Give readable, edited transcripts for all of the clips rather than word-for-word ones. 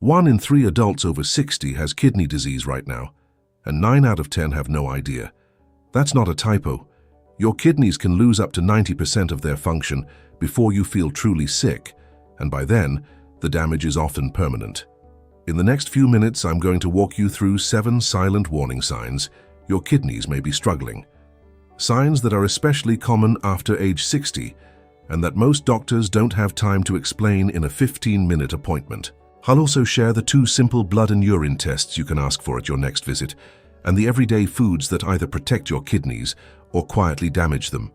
1 in 3 adults over 60 has kidney disease right now, and 9 out of 10 have no idea. That's not a typo. Your kidneys can lose up to 90% of their function before you feel truly sick, and by then, the damage is often permanent. In the next few minutes, I'm going to walk you through 7 silent warning signs your kidneys may be struggling. Signs that are especially common after age 60, and that most doctors don't have time to explain in a 15-minute appointment. I'll also share the 2 simple blood and urine tests you can ask for at your next visit, and the everyday foods that either protect your kidneys or quietly damage them.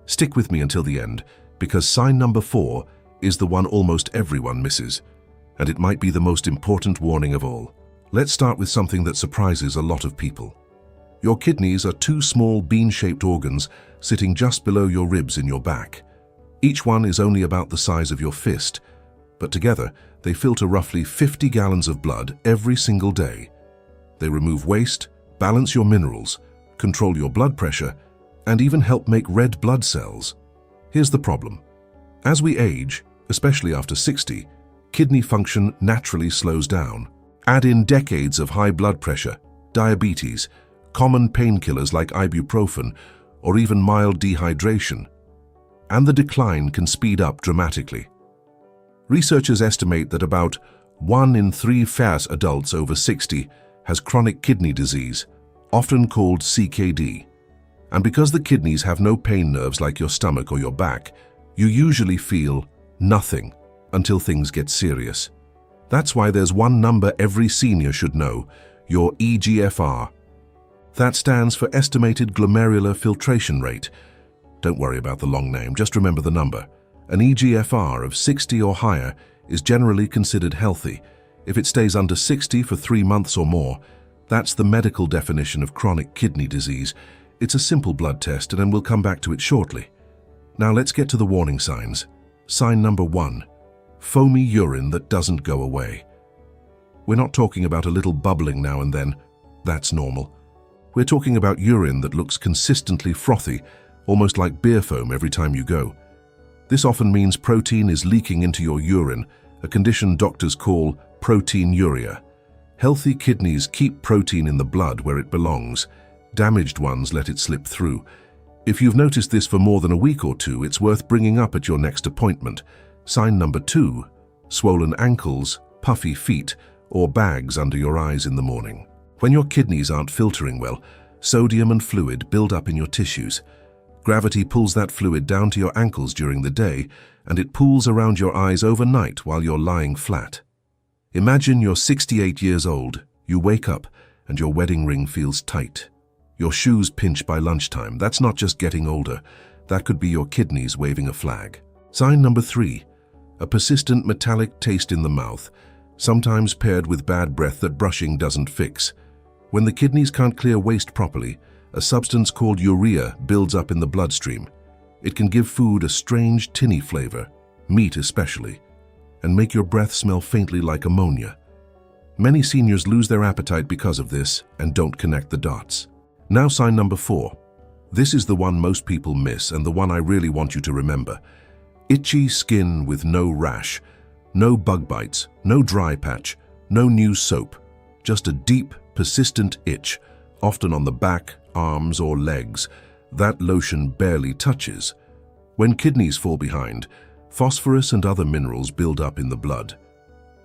Stick with me until the end, because sign number 4 is the one almost everyone misses, and it might be the most important warning of all. Let's start with something that surprises a lot of people. Your kidneys are 2 small bean-shaped organs sitting just below your ribs in your back. Each one is only about the size of your fist, but together they filter roughly 50 gallons of blood every single day. They remove waste, balance your minerals, control your blood pressure, and even help make red blood cells. Here's the problem. As we age, especially after 60, kidney function naturally slows down. Add in decades of high blood pressure, diabetes, common painkillers like ibuprofen, or even mild dehydration, and the decline can speed up dramatically. Researchers estimate that about 1 in 3 fat adults over 60 has chronic kidney disease, often called CKD. And because the kidneys have no pain nerves like your stomach or your back, you usually feel nothing until things get serious. That's why there's one number every senior should know, your eGFR. That stands for Estimated Glomerular Filtration Rate. Don't worry about the long name, just remember the number. An eGFR of 60 or higher is generally considered healthy. If it stays under 60 for 3 months or more, that's the medical definition of chronic kidney disease. It's a simple blood test, and we'll come back to it shortly. Now let's get to the warning signs. Sign number 1, foamy urine that doesn't go away. We're not talking about a little bubbling now and then. That's normal. We're talking about urine that looks consistently frothy, almost like beer foam every time you go. This often means protein is leaking into your urine, a condition doctors call proteinuria. Healthy kidneys keep protein in the blood where it belongs. Damaged ones let it slip through. If you've noticed this for more than a week or 2, it's worth bringing up at your next appointment. Sign number 2, swollen ankles, puffy feet, or bags under your eyes in the morning. When your kidneys aren't filtering well, sodium and fluid build up in your tissues. Gravity pulls that fluid down to your ankles during the day, and it pools around your eyes overnight while you're lying flat. Imagine you're 68 years old, you wake up, and your wedding ring feels tight. Your shoes pinch by lunchtime. That's not just getting older. That could be your kidneys waving a flag. Sign number 3, a persistent metallic taste in the mouth, sometimes paired with bad breath that brushing doesn't fix. When the kidneys can't clear waste properly, a substance called urea builds up in the bloodstream. It can give food a strange tinny flavor, meat especially, and make your breath smell faintly like ammonia. Many seniors lose their appetite because of this and don't connect the dots. Now sign number 4. This is the one most people miss and the one I really want you to remember. Itchy skin with no rash, no bug bites, no dry patch, no new soap, just a deep, persistent itch, often on the back, arms, or legs. That lotion barely touches. When kidneys fall behind, phosphorus and other minerals build up in the blood.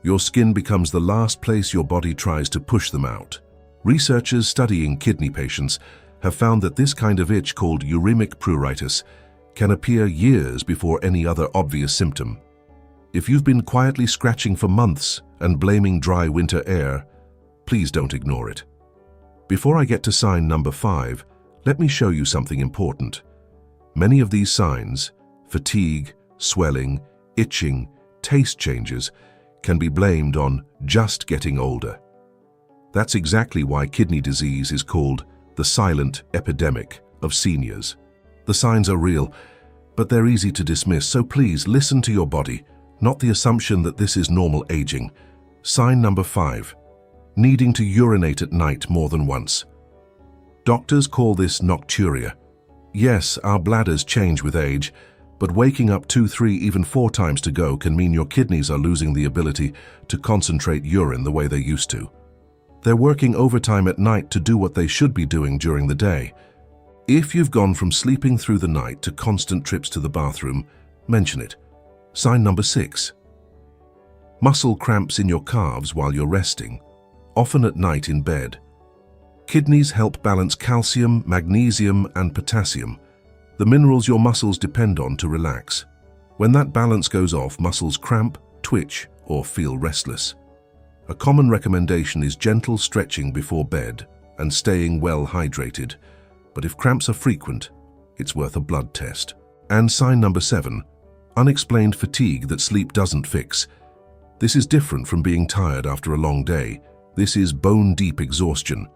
Your skin becomes the last place your body tries to push them out. Researchers studying kidney patients have found that this kind of itch, called uremic pruritus, can appear years before any other obvious symptom. If you've been quietly scratching for months and blaming dry winter air, please don't ignore it. Before I get to sign number 5, let me show you something important. Many of these signs, fatigue, swelling, itching, taste changes, can be blamed on just getting older. That's exactly why kidney disease is called the silent epidemic of seniors. The signs are real, but they're easy to dismiss, so please listen to your body, not the assumption that this is normal aging. Sign number 5, needing to urinate at night more than once. Doctors call this nocturia. Yes, our bladders change with age, But waking up 2, 3, even 4 times to go can mean your kidneys are losing the ability to concentrate urine the way they used to. They're working overtime at night to do what they should be doing during the day. If you've gone from sleeping through the night to constant trips to the bathroom, mention it. Sign number 6. Muscle cramps in your calves while you're resting, often at night in bed. Kidneys help balance calcium, magnesium, and potassium, the minerals your muscles depend on to relax. When that balance goes off, muscles cramp, twitch, or feel restless. A common recommendation is gentle stretching before bed and staying well hydrated. But if cramps are frequent, it's worth a blood test. And sign number 7, unexplained fatigue that sleep doesn't fix. This is different from being tired after a long day. This is bone-deep exhaustion.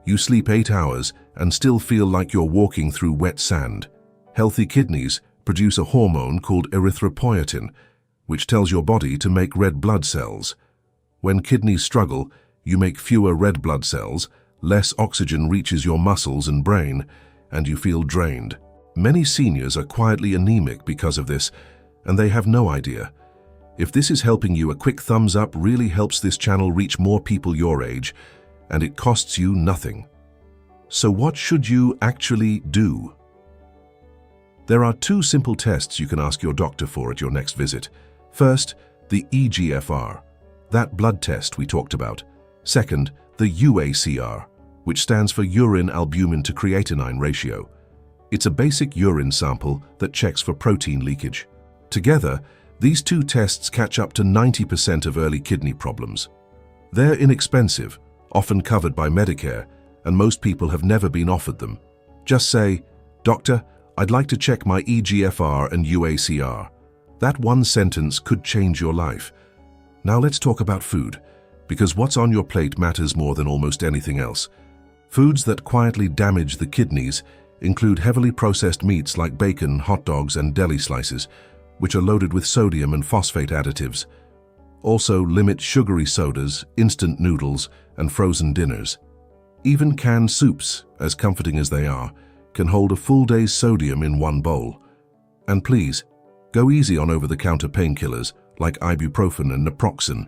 You sleep 8 hours and still feel like you're walking through wet sand. Healthy kidneys produce a hormone called erythropoietin, which tells your body to make red blood cells. When kidneys struggle, you make fewer red blood cells, less oxygen reaches your muscles and brain, and you feel drained. Many seniors are quietly anemic because of this, and they have no idea. If this is helping you, a quick thumbs up really helps this channel reach more people your age, and it costs you nothing. So what should you actually do? There are 2 simple tests you can ask your doctor for at your next visit. First, the eGFR, that blood test we talked about. Second, the UACR, which stands for urine albumin to creatinine ratio. It's a basic urine sample that checks for protein leakage. Together, these 2 tests catch up to 90% of early kidney problems. They're inexpensive, often covered by Medicare, and most people have never been offered them. Just say, "Doctor, I'd like to check my eGFR and UACR." That one sentence could change your life. Now let's talk about food, because what's on your plate matters more than almost anything else. Foods that quietly damage the kidneys include heavily processed meats like bacon, hot dogs, and deli slices, which are loaded with sodium and phosphate additives. Also, limit sugary sodas, instant noodles, and frozen dinners. Even canned soups, as comforting as they are, can hold a full day's sodium in one bowl. And please, go easy on over-the-counter painkillers like ibuprofen and naproxen.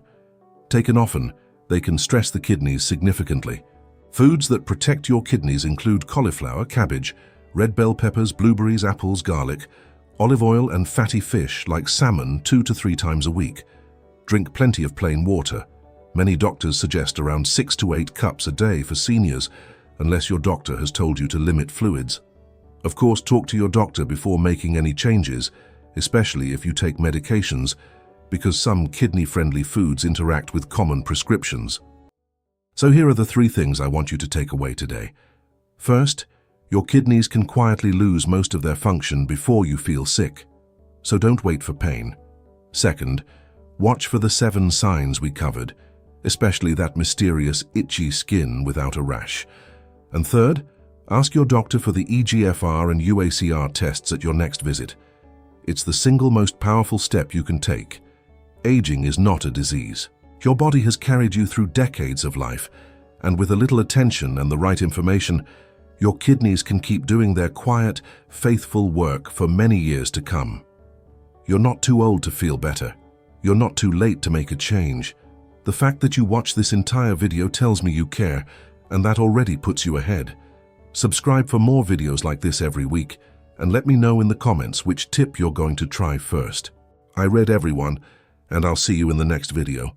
Taken often, they can stress the kidneys significantly. Foods that protect your kidneys include cauliflower, cabbage, red bell peppers, blueberries, apples, garlic, olive oil, and fatty fish like salmon 2 to 3 times a week. Drink plenty of plain water. Many doctors suggest around 6 to 8 cups a day for seniors, unless your doctor has told you to limit fluids. Of course, talk to your doctor before making any changes, especially if you take medications, because some kidney-friendly foods interact with common prescriptions. So here are the 3 things I want you to take away today. First, your kidneys can quietly lose most of their function before you feel sick, so don't wait for pain. Second, watch for the 7 signs we covered, especially that mysterious itchy skin without a rash. And third, ask your doctor for the eGFR and UACR tests at your next visit. It's the single most powerful step you can take. Aging is not a disease. Your body has carried you through decades of life, and with a little attention and the right information, your kidneys can keep doing their quiet, faithful work for many years to come. You're not too old to feel better. You're not too late to make a change. The fact that you watched this entire video tells me you care, and that already puts you ahead. Subscribe for more videos like this every week, and let me know in the comments which tip you're going to try first. I read everyone, and I'll see you in the next video.